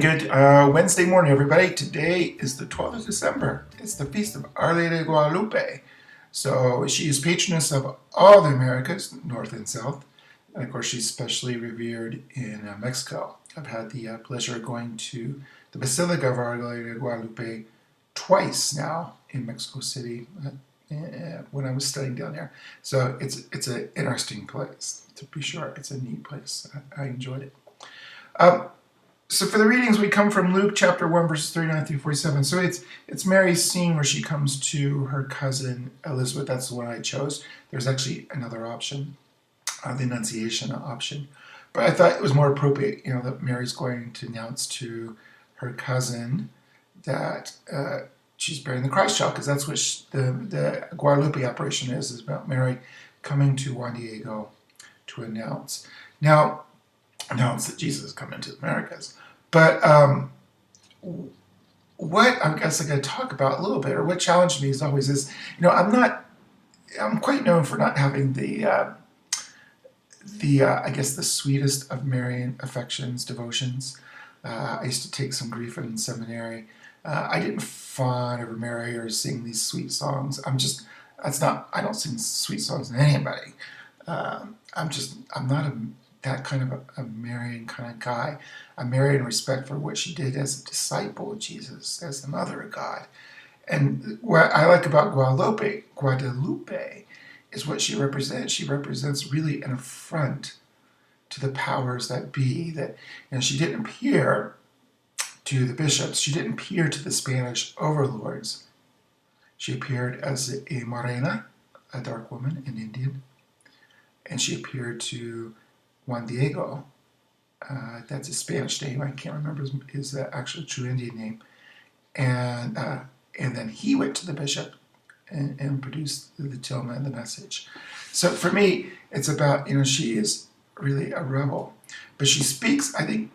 good Wednesday morning, everybody. Today is the 12th of December. It's the feast of Our Lady de Guadalupe. So she is patroness of all the Americas, North and South. And of course, she's especially revered in Mexico. I've had the pleasure of going to the Basilica of Our Lady de Guadalupe twice now in Mexico City when I was studying down there. So it's an interesting place, to be sure. It's a neat place. I enjoyed it. So for the readings, we come from Luke chapter 1, verses 39 through 47. So it's Mary's scene where she comes to her cousin Elizabeth. That's the one I chose. There's actually another option, the Annunciation option. But I thought it was more appropriate, that Mary's going to announce to her cousin that she's bearing the Christ child, because that's what the Guadalupe operation is about Mary coming to Juan Diego to announce that Jesus is coming to the Americas. But what I guess I got to talk about a little bit, or what challenged me as always is, I'm quite known for not having the I guess the sweetest of Marian affections, devotions. I used to take some grief in seminary. I didn't fawn over Mary or sing these sweet songs. I don't sing sweet songs to anybody. I'm not that kind of a Marian kind of guy. I'm Marian in respect for what she did as a disciple of Jesus, as the mother of God. And what I like about Guadalupe is what she represents. She represents really an affront to the powers that be. That she didn't appear to the bishops. She didn't appear to the Spanish overlords. She appeared as a morena, a dark woman, an Indian, and she appeared to Juan Diego. That's his Spanish name. I can't remember his actual true Indian name. And then he went to the bishop and produced the tilma and the message. So for me, it's about, she is really a rebel. But she speaks, I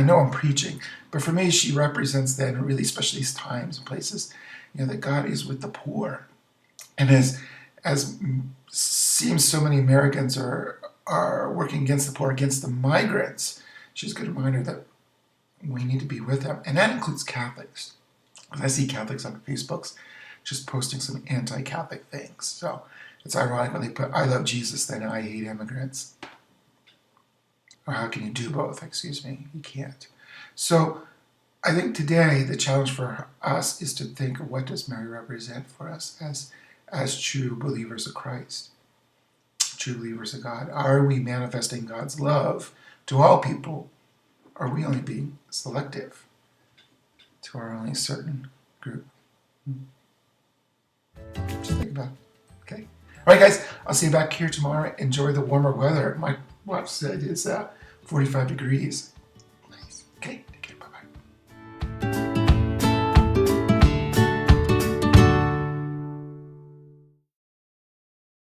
know I'm preaching, but for me, she represents then really, especially these times and places, that God is with the poor. And as seems so many Americans are working against the poor, against the migrants, she's a good reminder that we need to be with them. And that includes Catholics. I see Catholics on Facebook just posting some anti-Catholic things. So it's ironic when they put, I love Jesus, then I hate immigrants. Or how can you do both? Excuse me, you can't. So I think today the challenge for us is to think of what does Mary represent for us as true believers of Christ, true believers of God. Are we manifesting God's love to all people? Or are we only being selective to our only certain group? Just think about it. Okay. All right, guys. I'll see you back here tomorrow. Enjoy the warmer weather. My watch said it's 45 degrees.